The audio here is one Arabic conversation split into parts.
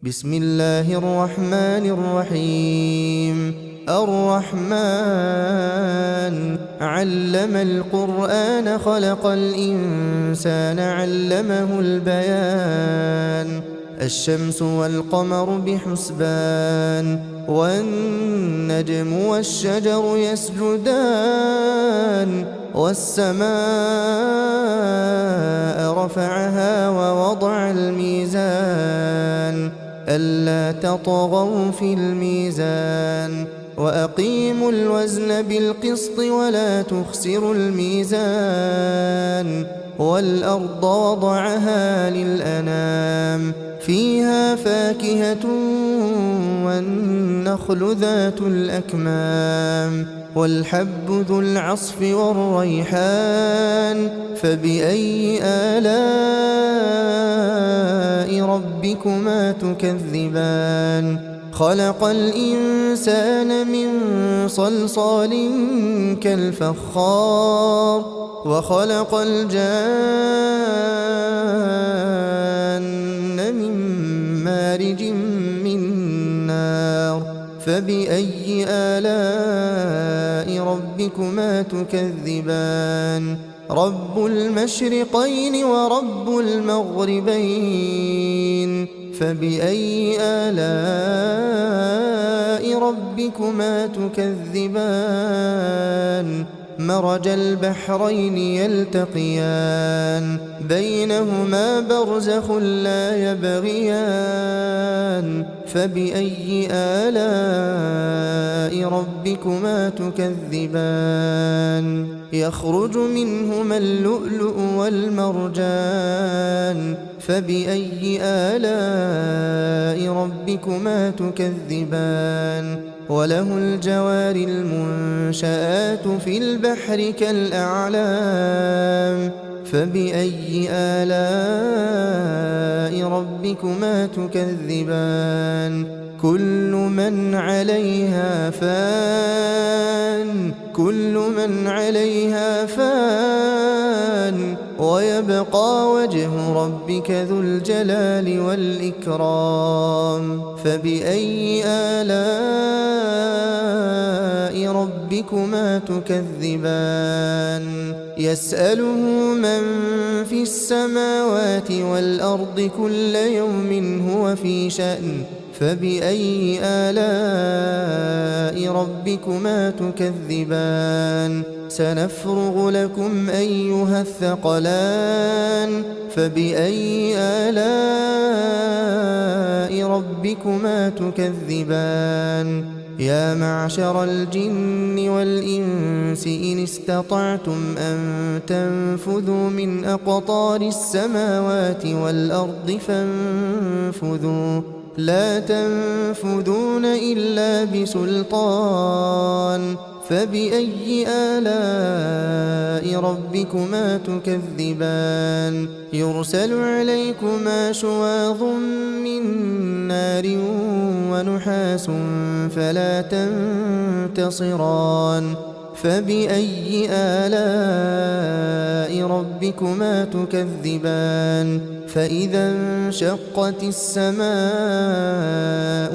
بسم الله الرحمن الرحيم. الرحمن علم القرآن خلق الإنسان علمه البيان. الشمس والقمر بحسبان والنجم والشجر يسجدان والسماء رفعها ووضع الميزان ألا تطغوا في الميزان وأقيموا الوزن بالقسط ولا تخسروا الميزان والأرض وضعها للأنام فيها فاكهة والنخل ذات الأكمام والحب ذو العصف والريحان فبأي آلاء ربكما تكذبان خلق الإنسان من صلصال كالفخار وخلق الجان من مارج من نار فبأي آلاء ربكما تكذبان رب المشرقين ورب المغربين فبأي آلاء ربكما تكذبان مرج البحرين يلتقيان بينهما برزخ لا يبغيان فبأي آلاء ربكما تكذبان يخرج منهما اللؤلؤ والمرجان فبأي آلاء ربكما تكذبان وله الجوار المنشآت في البحر كالأعلام فبأي آلاء ربكما تكذبان كل من عليها فان ويبقى وجه ربك ذو الجلال والإكرام فبأي آلاء ربكما تكذبان يسأله من في السماوات والأرض كل يوم هو في شأن فبأي آلاء ربكما تكذبان سنفرغ لكم أيها الثقلان فبأي آلاء ربكما تكذبان يا معشر الجن والإنس إن استطعتم أن تنفذوا من أقطار السماوات والأرض فانفذوا لا تنفذون إلا بسلطان فبأي آلاء ربكما تكذبان يرسل عليكما شواظ من نار ونحاس فلا تنتصران فبأي آلاء ربكما تكذبان فإذا انشقت السماء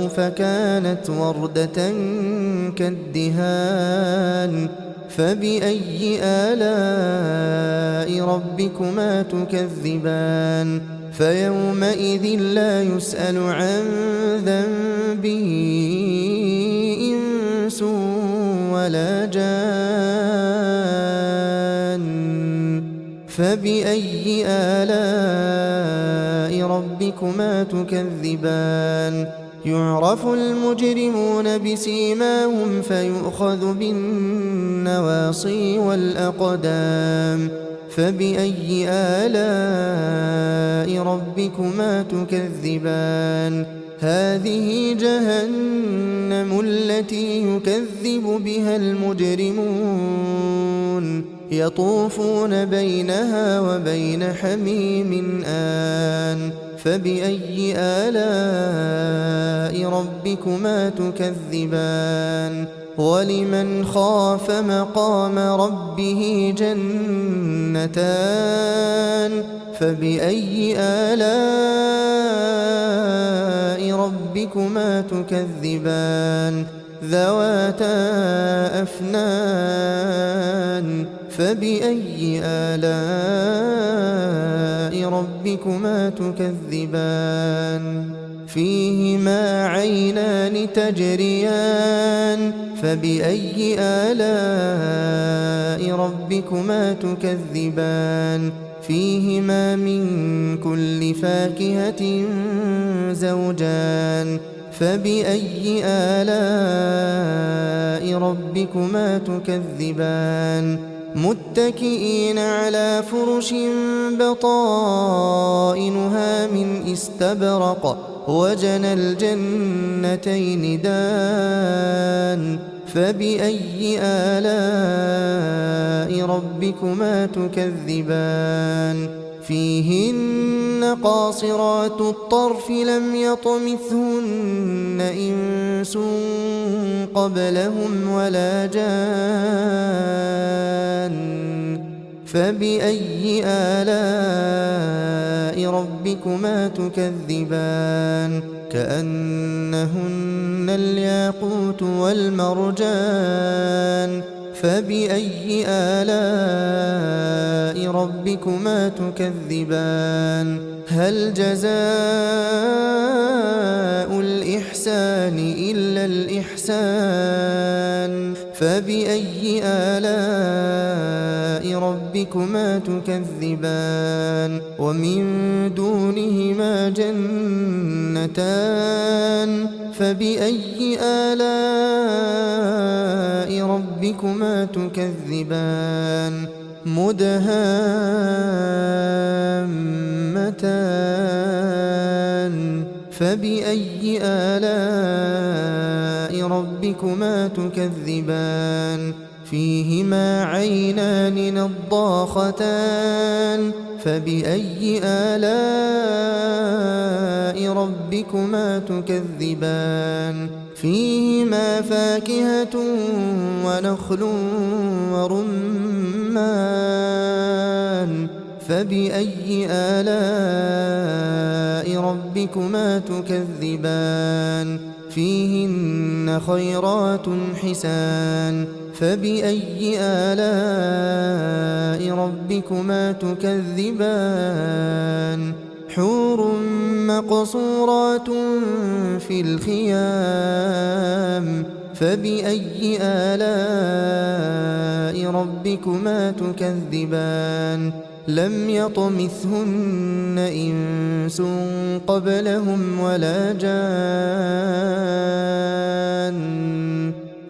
فكانت وردة كالدهان فبأي آلاء ربكما تكذبان فيومئذ لا يسأل عن ذنبه إنس ولا جان فبأي آلاء ربكما تكذبان يعرف المجرمون بسيماهم فيؤخذ بالنواصي والأقدام فبأي آلاء ربكما تكذبان هذه جهنم التي يكذب بها المجرمون يطوفون بينها وبين حميم آن فبأي آلاء ربكما تكذبان ولمن خاف مقام ربه جنتان فبأي آلاء ربكما تكذبان ذواتا أفنان فبأي آلاء ربكما تكذبان فيهما عينان تجريان فبأي آلاء ربكما تكذبان فيهما من كل فاكهة زوجان فبأي آلاء ربكما تكذبان متكئين على فرش بطائنها من استبرق وجنى الجنتين دان فبأي آلاء ربكما تكذبان فيهن قاصرات الطرف لم يطمثهن إنس قبلهم ولا جان فبأي آلاء ربكما تكذبان كأنهن الياقوت والمرجان فبأي آلاء ربكما تكذبان هل جزاء الإحسان إلا الإحسان فبأي آلاء ربكما تكذبان ومن دونهما جنتان فبأي آلاء ربكما تكذبان مدهامتان فبأي آلاء ربكما تكذبان فيهما عينان نضاختان فبأي آلاء ربكما تكذبان فيهما فاكهة ونخل ورمان فبأي آلاء ربكما تكذبان فيهن خيرات حسان فبأي آلاء ربكما تكذبان حور مقصورات في الخيام فبأي آلاء ربكما تكذبان لم يطمثهن إنس قبلهم ولا جان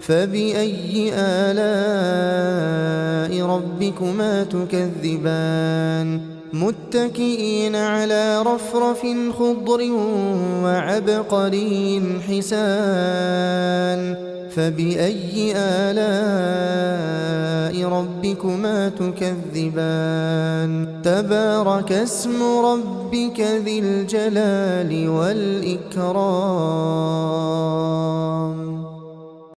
فبأي آلاء ربكما تكذبان متكئين على رفرف خضر وعبقري حسان فبأي آلاء ربكما تكذبان تبارك اسم ربك ذي الجلال والإكرام